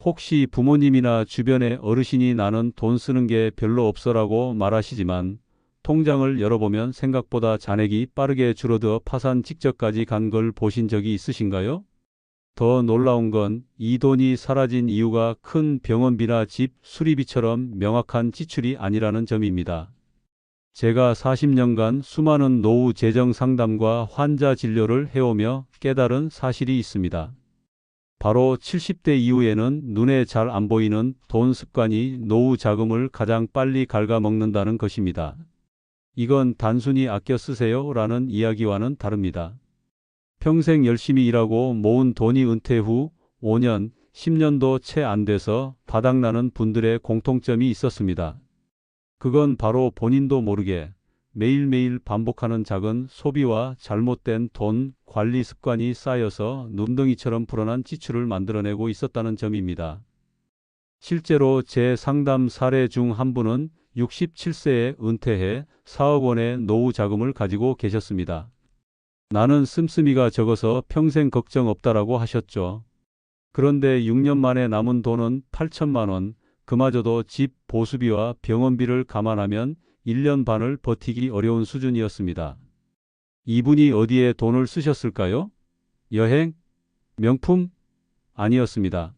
혹시 부모님이나 주변의 어르신이 나는 돈 쓰는 게 별로 없어라고 말하시지만 통장을 열어보면 생각보다 잔액이 빠르게 줄어들어 파산 직전까지 간 걸 보신 적이 있으신가요? 더 놀라운 건 이 돈이 사라진 이유가 큰 병원비나 집 수리비처럼 명확한 지출이 아니라는 점입니다. 제가 40년간 수많은 노후 재정 상담과 환자 진료를 해오며 깨달은 사실이 있습니다. 바로 70대 이후에는 눈에 잘 안 보이는 돈 습관이 노후 자금을 가장 빨리 갉아먹는다는 것입니다. 이건 단순히 아껴 쓰세요라는 이야기와는 다릅니다. 평생 열심히 일하고 모은 돈이 은퇴 후 5년, 10년도 채 안 돼서 바닥나는 분들의 공통점이 있었습니다. 그건 바로 본인도 모르게 매일매일 반복하는 작은 소비와 잘못된 돈 관리 습관이 쌓여서 눈덩이처럼 불어난 지출을 만들어내고 있었다는 점입니다. 실제로 제 상담 사례 중 한 분은 67세에 은퇴해 4억 원의 노후 자금을 가지고 계셨습니다. 나는 씀씀이가 적어서 평생 걱정 없다라고 하셨죠. 그런데 6년 만에 남은 돈은 8천만 원, 그마저도 집 보수비와 병원비를 감안하면 1년 반을 버티기 어려운 수준이었습니다. 이분이 어디에 돈을 쓰셨을까요? 여행? 명품? 아니었습니다.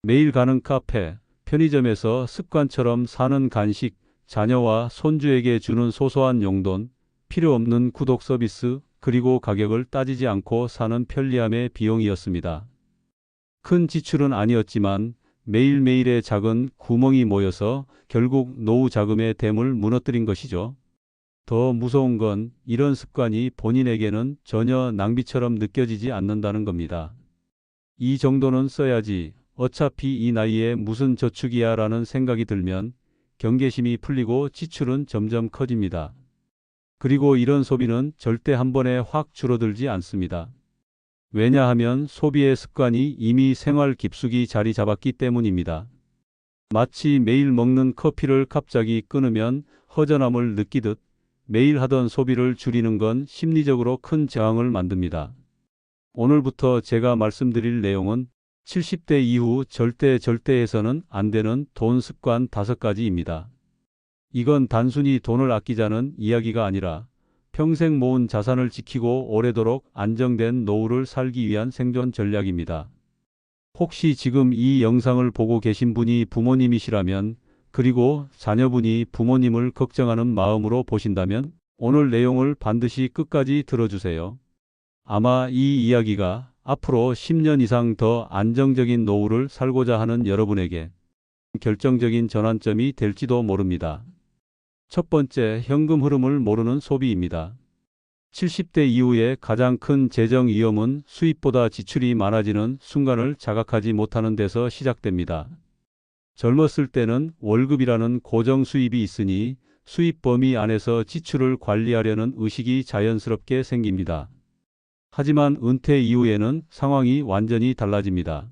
매일 가는 카페, 편의점에서 습관처럼 사는 간식, 자녀와 손주에게 주는 소소한 용돈, 필요 없는 구독 서비스, 그리고 가격을 따지지 않고 사는 편리함의 비용이었습니다. 큰 지출은 아니었지만 매일매일의 작은 구멍이 모여서 결국 노후 자금의 댐을 무너뜨린 것이죠. 더 무서운 건 이런 습관이 본인에게는 전혀 낭비처럼 느껴지지 않는다는 겁니다. 이 정도는 써야지, 어차피 이 나이에 무슨 저축이야 라는 생각이 들면 경계심이 풀리고 지출은 점점 커집니다. 그리고 이런 소비는 절대 한 번에 확 줄어들지 않습니다. 왜냐하면 소비의 습관이 이미 생활 깊숙이 자리 잡았기 때문입니다. 마치 매일 먹는 커피를 갑자기 끊으면 허전함을 느끼듯 매일 하던 소비를 줄이는 건 심리적으로 큰 저항을 만듭니다. 오늘부터 제가 말씀드릴 내용은 70대 이후 절대 해서는 안 되는 돈 습관 5가지입니다. 이건 단순히 돈을 아끼자는 이야기가 아니라 평생 모은 자산을 지키고 오래도록 안정된 노후를 살기 위한 생존 전략입니다. 혹시 지금 이 영상을 보고 계신 분이 부모님이시라면, 그리고 자녀분이 부모님을 걱정하는 마음으로 보신다면 오늘 내용을 반드시 끝까지 들어주세요. 아마 이 이야기가 앞으로 10년 이상 더 안정적인 노후를 살고자 하는 여러분에게 결정적인 전환점이 될지도 모릅니다. 첫 번째, 현금 흐름을 모르는 소비입니다. 70대 이후에 가장 큰 재정 위험은 수입보다 지출이 많아지는 순간을 자각하지 못하는 데서 시작됩니다. 젊었을 때는 월급이라는 고정 수입이 있으니 수입 범위 안에서 지출을 관리하려는 의식이 자연스럽게 생깁니다. 하지만 은퇴 이후에는 상황이 완전히 달라집니다.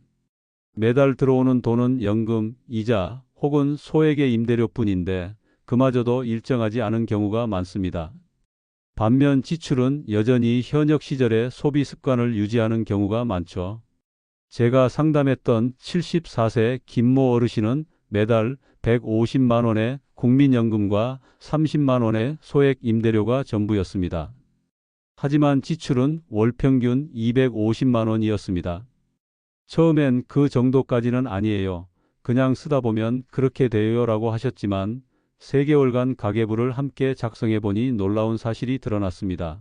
매달 들어오는 돈은 연금, 이자 혹은 소액의 임대료뿐인데 그마저도 일정하지 않은 경우가 많습니다. 반면 지출은 여전히 현역 시절의 소비 습관을 유지하는 경우가 많죠. 제가 상담했던 74세 김모 어르신은 매달 150만 원의 국민연금과 30만 원의 소액 임대료가 전부였습니다. 하지만 지출은 월 평균 250만 원이었습니다. 처음엔 그 정도까지는 아니에요. 그냥 쓰다 보면 그렇게 돼요라고 하셨지만 3개월간 가계부를 함께 작성해보니 놀라운 사실이 드러났습니다.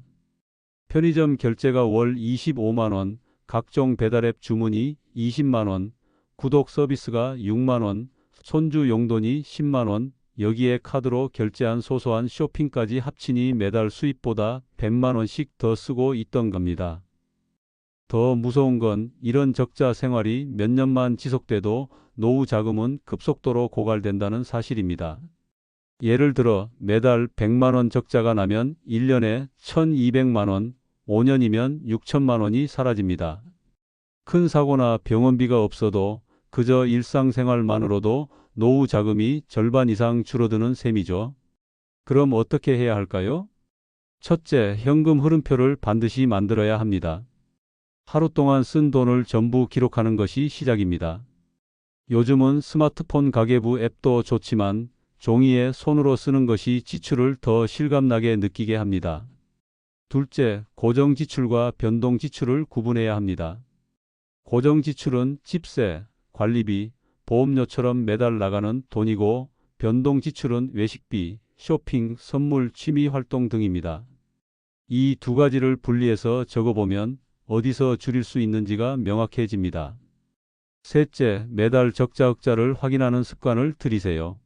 편의점 결제가 월 25만 원, 각종 배달앱 주문이 20만 원, 구독 서비스가 6만 원, 손주 용돈이 10만 원, 여기에 카드로 결제한 소소한 쇼핑까지 합치니 매달 수입보다 100만 원씩 더 쓰고 있던 겁니다. 더 무서운 건 이런 적자 생활이 몇 년만 지속돼도 노후 자금은 급속도로 고갈된다는 사실입니다. 예를 들어 매달 100만 원 적자가 나면 1년에 1200만 원, 5년이면 6천만 원이 사라집니다. 큰 사고나 병원비가 없어도 그저 일상생활만으로도 노후 자금이 절반 이상 줄어드는 셈이죠. 그럼 어떻게 해야 할까요? 첫째, 현금 흐름표를 반드시 만들어야 합니다. 하루 동안 쓴 돈을 전부 기록하는 것이 시작입니다. 요즘은 스마트폰 가계부 앱도 좋지만 종이에 손으로 쓰는 것이 지출을 더 실감나게 느끼게 합니다. 둘째, 고정 지출과 변동 지출을 구분해야 합니다. 고정 지출은 집세, 관리비, 보험료처럼 매달 나가는 돈이고 변동 지출은 외식비, 쇼핑, 선물, 취미 활동 등입니다. 이 두 가지를 분리해서 적어보면 어디서 줄일 수 있는지가 명확해집니다. 셋째, 매달 적자 흑자를 확인하는 습관을 들이세요.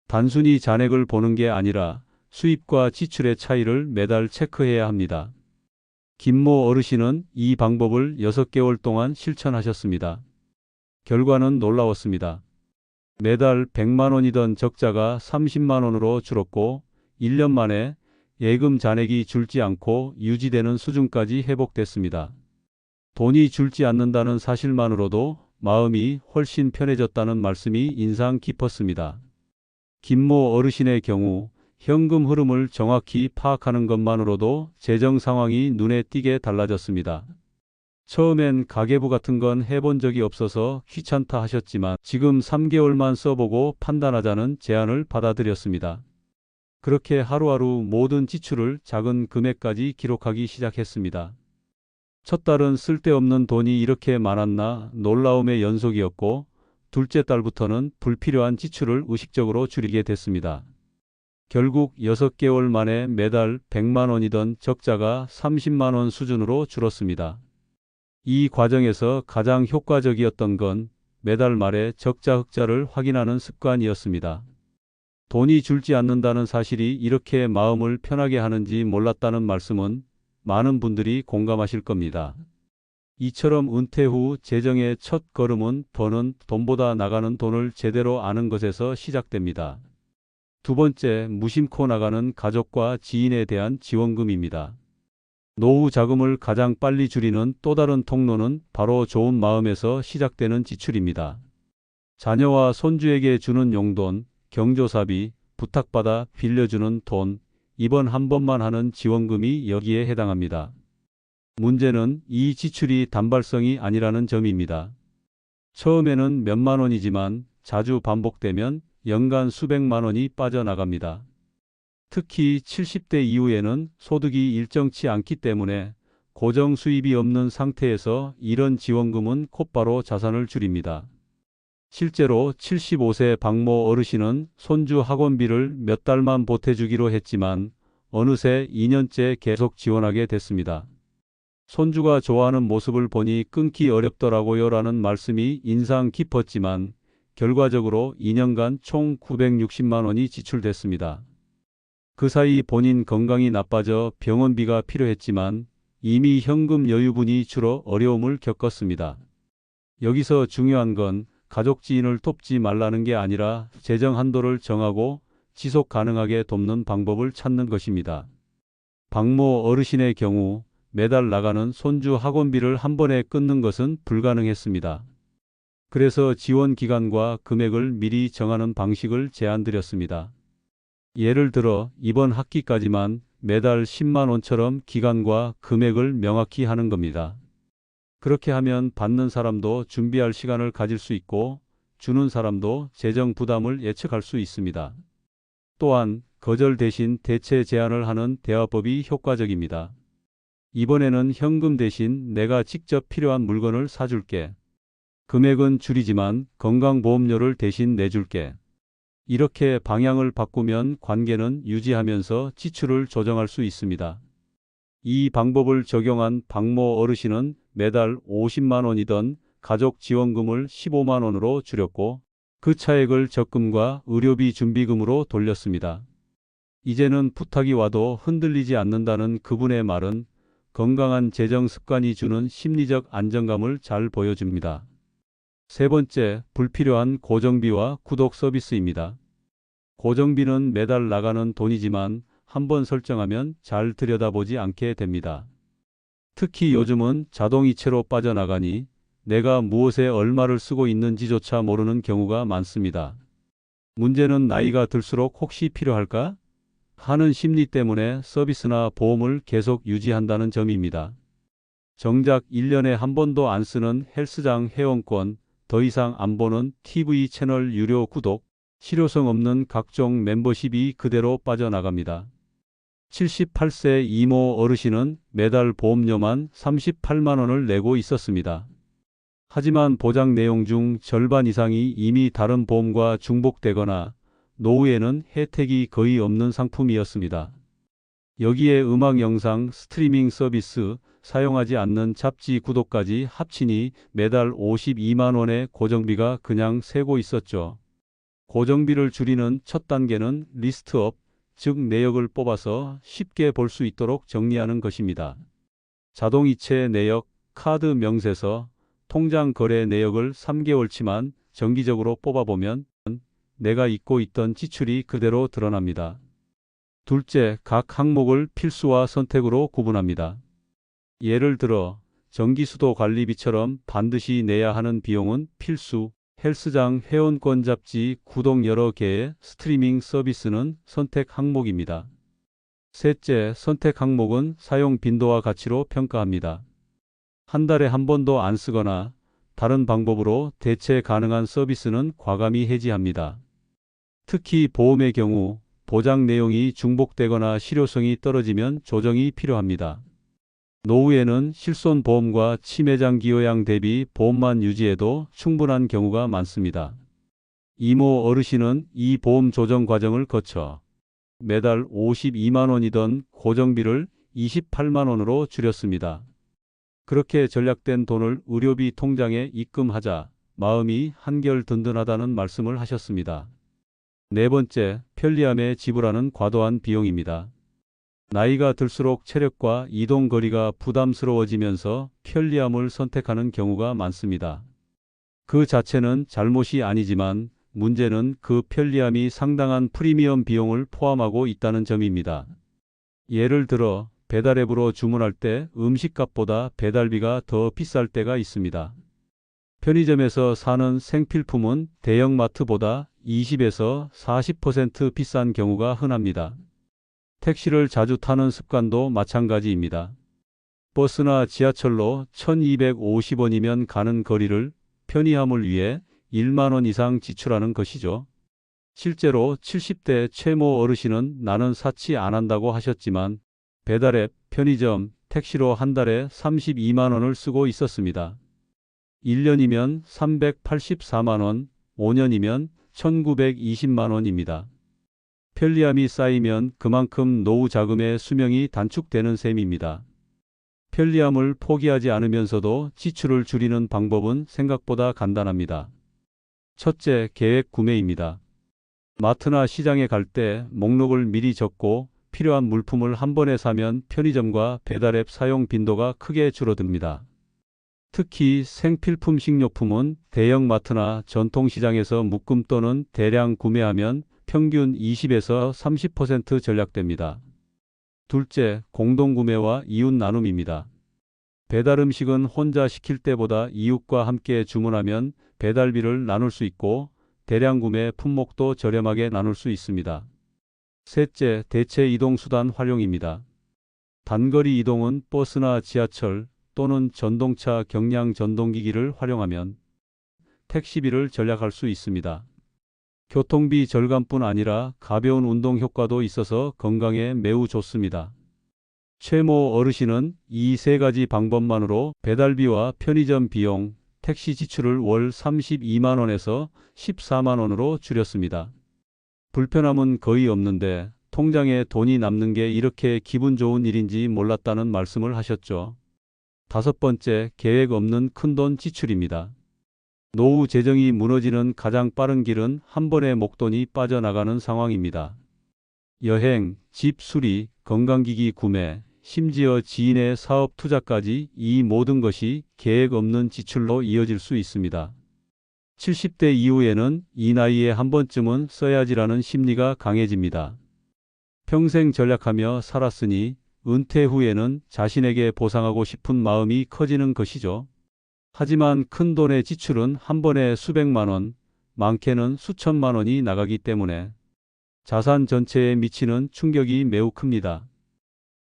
단순히 잔액을 보는 게 아니라 수입과 지출의 차이를 매달 체크해야 합니다. 김모 어르신은 이 방법을 6개월 동안 실천하셨습니다. 결과는 놀라웠습니다. 매달 100만 원이던 적자가 30만 원으로 줄었고 1년 만에 예금 잔액이 줄지 않고 유지되는 수준까지 회복됐습니다. 돈이 줄지 않는다는 사실만으로도 마음이 훨씬 편해졌다는 말씀이 인상 깊었습니다. 김모 어르신의 경우 현금 흐름을 정확히 파악하는 것만으로도 재정 상황이 눈에 띄게 달라졌습니다. 처음엔 가계부 같은 건 해본 적이 없어서 귀찮다 하셨지만 지금 3개월만 써보고 판단하자는 제안을 받아들였습니다. 그렇게 하루하루 모든 지출을 작은 금액까지 기록하기 시작했습니다. 첫 달은 쓸데없는 돈이 이렇게 많았나 놀라움의 연속이었고 둘째 달부터는 불필요한 지출을 의식적으로 줄이게 됐습니다. 결국 6개월 만에 매달 100만 원이던 적자가 30만 원 수준으로 줄었습니다. 이 과정에서 가장 효과적이었던 건 매달 말에 적자 흑자를 확인하는 습관이었습니다. 돈이 줄지 않는다는 사실이 이렇게 마음을 편하게 하는지 몰랐다는 말씀은 많은 분들이 공감하실 겁니다. 이처럼 은퇴 후 재정의 첫 걸음은 버는 돈보다 나가는 돈을 제대로 아는 것에서 시작됩니다. 두 번째, 무심코 나가는 가족과 지인에 대한 지원금입니다. 노후 자금을 가장 빨리 줄이는 또 다른 통로는 바로 좋은 마음에서 시작되는 지출입니다. 자녀와 손주에게 주는 용돈, 경조사비, 부탁받아 빌려주는 돈, 이번 한 번만 하는 지원금이 여기에 해당합니다. 문제는 이 지출이 단발성이 아니라는 점입니다. 처음에는 몇만 원이지만 자주 반복되면 연간 수백만 원이 빠져나갑니다. 특히 70대 이후에는 소득이 일정치 않기 때문에 고정 수입이 없는 상태에서 이런 지원금은 곧바로 자산을 줄입니다. 실제로 75세 박모 어르신은 손주 학원비를 몇 달만 보태주기로 했지만 어느새 2년째 계속 지원하게 됐습니다. 손주가 좋아하는 모습을 보니 끊기 어렵더라고요 라는 말씀이 인상 깊었지만 결과적으로 2년간 총 960만 원이 지출됐습니다. 그 사이 본인 건강이 나빠져 병원비가 필요했지만 이미 현금 여유분이 줄어 어려움을 겪었습니다. 여기서 중요한 건 가족 지인을 돕지 말라는 게 아니라 재정 한도를 정하고 지속 가능하게 돕는 방법을 찾는 것입니다. 박모 어르신의 경우 매달 나가는 손주 학원비를 한 번에 끊는 것은 불가능했습니다. 그래서 지원 기간과 금액을 미리 정하는 방식을 제안드렸습니다. 예를 들어 이번 학기까지만 매달 10만 원처럼 기간과 금액을 명확히 하는 겁니다. 그렇게 하면 받는 사람도 준비할 시간을 가질 수 있고 주는 사람도 재정 부담을 예측할 수 있습니다. 또한 거절 대신 대체 제안을 하는 대화법이 효과적입니다. 이번에는 현금 대신 내가 직접 필요한 물건을 사줄게. 금액은 줄이지만 건강보험료를 대신 내줄게. 이렇게 방향을 바꾸면 관계는 유지하면서 지출을 조정할 수 있습니다. 이 방법을 적용한 박모 어르신은 매달 50만 원이던 가족 지원금을 15만 원으로 줄였고 그 차액을 적금과 의료비 준비금으로 돌렸습니다. 이제는 부탁이 와도 흔들리지 않는다는 그분의 말은 건강한 재정 습관이 주는 심리적 안정감을 잘 보여줍니다. 세 번째, 불필요한 고정비와 구독 서비스입니다. 고정비는 매달 나가는 돈이지만 한번 설정하면 잘 들여다보지 않게 됩니다. 특히 요즘은 자동이체로 빠져나가니 내가 무엇에 얼마를 쓰고 있는지조차 모르는 경우가 많습니다. 문제는 나이가 들수록 혹시 필요할까? 하는 심리 때문에 서비스나 보험을 계속 유지한다는 점입니다. 정작 1년에 한 번도 안 쓰는 헬스장 회원권, 더 이상 안 보는 TV 채널 유료 구독, 실효성 없는 각종 멤버십이 그대로 빠져나갑니다. 78세 이모 어르신은 매달 보험료만 38만 원을 내고 있었습니다. 하지만 보장 내용 중 절반 이상이 이미 다른 보험과 중복되거나 노후에는 혜택이 거의 없는 상품이었습니다. 여기에 음악 영상 스트리밍 서비스, 사용하지 않는 잡지 구독까지 합치니 매달 52만 원의 고정비가 그냥 새고 있었죠. 고정비를 줄이는 첫 단계는 리스트업, 즉 내역을 뽑아서 쉽게 볼 수 있도록 정리하는 것입니다. 자동이체 내역, 카드 명세서, 통장 거래 내역을 3개월치만 정기적으로 뽑아보면 내가 잊고 있던 지출이 그대로 드러납니다. 둘째, 각 항목을 필수와 선택으로 구분합니다. 예를 들어 전기수도 관리비처럼 반드시 내야 하는 비용은 필수, 헬스장 회원권 잡지 구독 여러 개의 스트리밍 서비스는 선택 항목입니다. 셋째, 선택 항목은 사용 빈도와 가치로 평가합니다. 한 달에 한 번도 안 쓰거나 다른 방법으로 대체 가능한 서비스는 과감히 해지합니다. 특히 보험의 경우 보장 내용이 중복되거나 실효성이 떨어지면 조정이 필요합니다. 노후에는 실손보험과 치매장 기여양 대비 보험만 유지해도 충분한 경우가 많습니다. 이모 어르신은 이 보험 조정 과정을 거쳐 매달 52만 원이던 고정비를 28만 원으로 줄였습니다. 그렇게 절약된 돈을 의료비 통장에 입금하자 마음이 한결 든든하다는 말씀을 하셨습니다. 네 번째, 편리함에 지불하는 과도한 비용입니다. 나이가 들수록 체력과 이동 거리가 부담스러워지면서 편리함을 선택하는 경우가 많습니다. 그 자체는 잘못이 아니지만 문제는 그 편리함이 상당한 프리미엄 비용을 포함하고 있다는 점입니다. 예를 들어 배달앱으로 주문할 때 음식값보다 배달비가 더 비쌀 때가 있습니다. 편의점에서 사는 생필품은 대형마트보다 20에서 40% 비싼 경우가 흔합니다. 택시를 자주 타는 습관도 마찬가지입니다. 버스나 지하철로 1250원이면 가는 거리를 편의함을 위해 1만 원 이상 지출하는 것이죠. 실제로 70대 최모 어르신은 나는 사치 안 한다고 하셨지만 배달앱, 편의점, 택시로 한 달에 32만 원을 쓰고 있었습니다. 1년이면 384만 원, 5년이면 1920만 원입니다. 편리함이 쌓이면 그만큼 노후 자금의 수명이 단축되는 셈입니다. 편리함을 포기하지 않으면서도 지출을 줄이는 방법은 생각보다 간단합니다. 첫째, 계획 구매입니다. 마트나 시장에 갈 때 목록을 미리 적고 필요한 물품을 한 번에 사면 편의점과 배달앱 사용 빈도가 크게 줄어듭니다. 특히 생필품 식료품은 대형마트나 전통시장에서 묶음 또는 대량 구매하면 평균 20에서 30% 절약됩니다. 둘째, 공동구매와 이웃 나눔입니다. 배달 음식은 혼자 시킬 때보다 이웃과 함께 주문하면 배달비를 나눌 수 있고 대량 구매 품목도 저렴하게 나눌 수 있습니다. 셋째, 대체 이동수단 활용입니다. 단거리 이동은 버스나 지하철 또는 전동차 경량 전동기기를 활용하면 택시비를 절약할 수 있습니다. 교통비 절감뿐 아니라 가벼운 운동 효과도 있어서 건강에 매우 좋습니다. 최모 어르신은 이 세 가지 방법만으로 배달비와 편의점 비용, 택시 지출을 월 32만 원에서 14만 원으로 줄였습니다. 불편함은 거의 없는데 통장에 돈이 남는 게 이렇게 기분 좋은 일인지 몰랐다는 말씀을 하셨죠. 다섯 번째, 계획 없는 큰돈 지출입니다. 노후 재정이 무너지는 가장 빠른 길은 한 번에 목돈이 빠져나가는 상황입니다. 여행, 집 수리, 건강기기 구매, 심지어 지인의 사업 투자까지 이 모든 것이 계획 없는 지출로 이어질 수 있습니다. 70대 이후에는 이 나이에 한 번쯤은 써야지라는 심리가 강해집니다. 평생 전략하며 살았으니 은퇴 후에는 자신에게 보상하고 싶은 마음이 커지는 것이죠. 하지만 큰 돈의 지출은 한 번에 수백만 원, 많게는 수천만 원이 나가기 때문에 자산 전체에 미치는 충격이 매우 큽니다.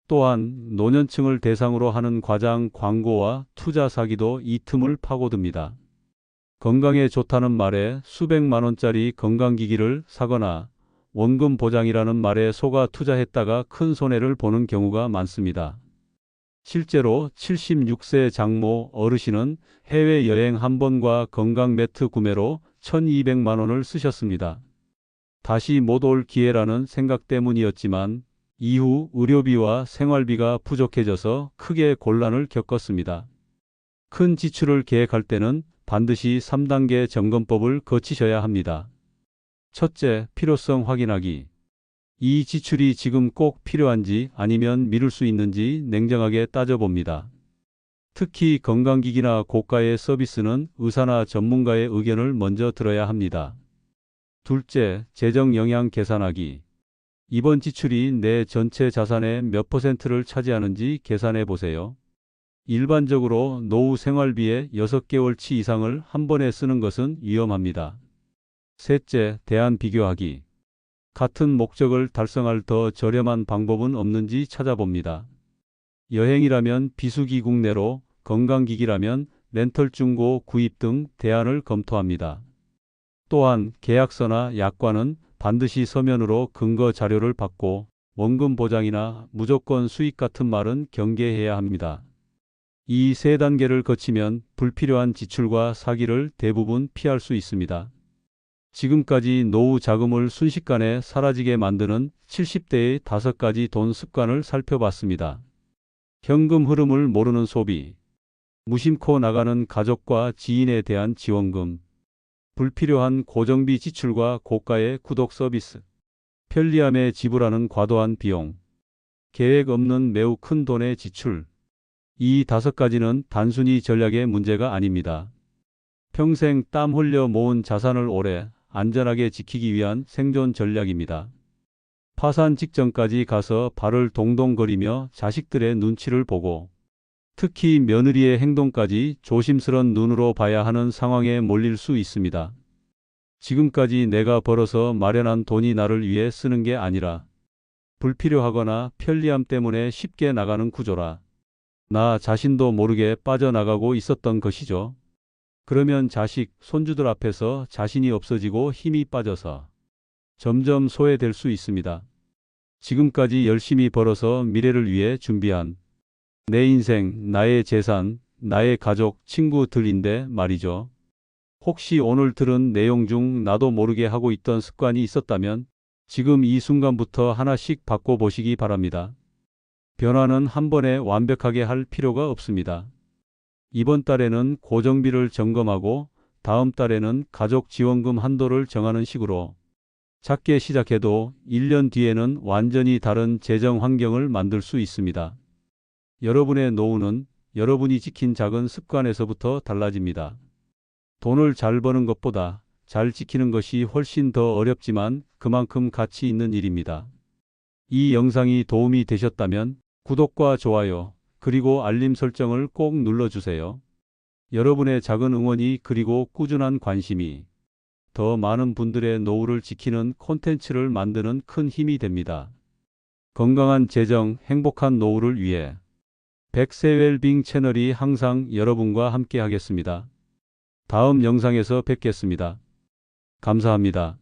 또한 노년층을 대상으로 하는 과장 광고와 투자 사기도 이 틈을 파고듭니다. 건강에 좋다는 말에 수백만 원짜리 건강기기를 사거나 원금 보장이라는 말에 속아 투자했다가 큰 손해를 보는 경우가 많습니다. 실제로 76세 장모 어르신은 해외여행 한 번과 건강 매트 구매로 1200만 원을 쓰셨습니다. 다시 못 올 기회라는 생각 때문이었지만 이후 의료비와 생활비가 부족해져서 크게 곤란을 겪었습니다. 큰 지출을 계획할 때는 반드시 3단계 점검법을 거치셔야 합니다. 첫째, 필요성 확인하기. 이 지출이 지금 꼭 필요한지 아니면 미룰 수 있는지 냉정하게 따져봅니다. 특히 건강기기나 고가의 서비스는 의사나 전문가의 의견을 먼저 들어야 합니다. 둘째, 재정 영향 계산하기. 이번 지출이 내 전체 자산의 몇 %를 차지하는지 계산해 보세요. 일반적으로 노후 생활비의 6개월치 이상을 한 번에 쓰는 것은 위험합니다. 셋째, 대안 비교하기. 같은 목적을 달성할 더 저렴한 방법은 없는지 찾아봅니다. 여행이라면 비수기 국내로, 건강기기라면 렌털 중고 구입 등 대안을 검토합니다. 또한 계약서나 약관은 반드시 서면으로 근거 자료를 받고 원금 보장이나 무조건 수익 같은 말은 경계해야 합니다. 이 세 단계를 거치면 불필요한 지출과 사기를 대부분 피할 수 있습니다. 지금까지 노후 자금을 순식간에 사라지게 만드는 70대의 5가지 돈 습관을 살펴봤습니다. 현금 흐름을 모르는 소비, 무심코 나가는 가족과 지인에 대한 지원금, 불필요한 고정비 지출과 고가의 구독 서비스, 편리함에 지불하는 과도한 비용, 계획 없는 매우 큰 돈의 지출. 이 5가지는 단순히 전략의 문제가 아닙니다. 평생 땀 흘려 모은 자산을 오래 안전하게 지키기 위한 생존 전략입니다. 파산 직전까지 가서 발을 동동거리며 자식들의 눈치를 보고 특히 며느리의 행동까지 조심스런 눈으로 봐야 하는 상황에 몰릴 수 있습니다. 지금까지 내가 벌어서 마련한 돈이 나를 위해 쓰는 게 아니라 불필요하거나 편리함 때문에 쉽게 나가는 구조라 나 자신도 모르게 빠져나가고 있었던 것이죠. 그러면 자식, 손주들 앞에서 자신이 없어지고 힘이 빠져서 점점 소외될 수 있습니다. 지금까지 열심히 벌어서 미래를 위해 준비한 내 인생, 나의 재산, 나의 가족, 친구들인데 말이죠. 혹시 오늘 들은 내용 중 나도 모르게 하고 있던 습관이 있었다면 지금 이 순간부터 하나씩 바꿔보시기 바랍니다. 변화는 한 번에 완벽하게 할 필요가 없습니다. 이번 달에는 고정비를 점검하고 다음 달에는 가족 지원금 한도를 정하는 식으로 작게 시작해도 1년 뒤에는 완전히 다른 재정 환경을 만들 수 있습니다. 여러분의 노후는 여러분이 지킨 작은 습관에서부터 달라집니다. 돈을 잘 버는 것보다 잘 지키는 것이 훨씬 더 어렵지만 그만큼 가치 있는 일입니다. 이 영상이 도움이 되셨다면 구독과 좋아요, 그리고 알림 설정을 꼭 눌러주세요. 여러분의 작은 응원이 그리고 꾸준한 관심이 더 많은 분들의 노후를 지키는 콘텐츠를 만드는 큰 힘이 됩니다. 건강한 재정, 행복한 노후를 위해 백세 웰빙 채널이 항상 여러분과 함께 하겠습니다. 다음 영상에서 뵙겠습니다. 감사합니다.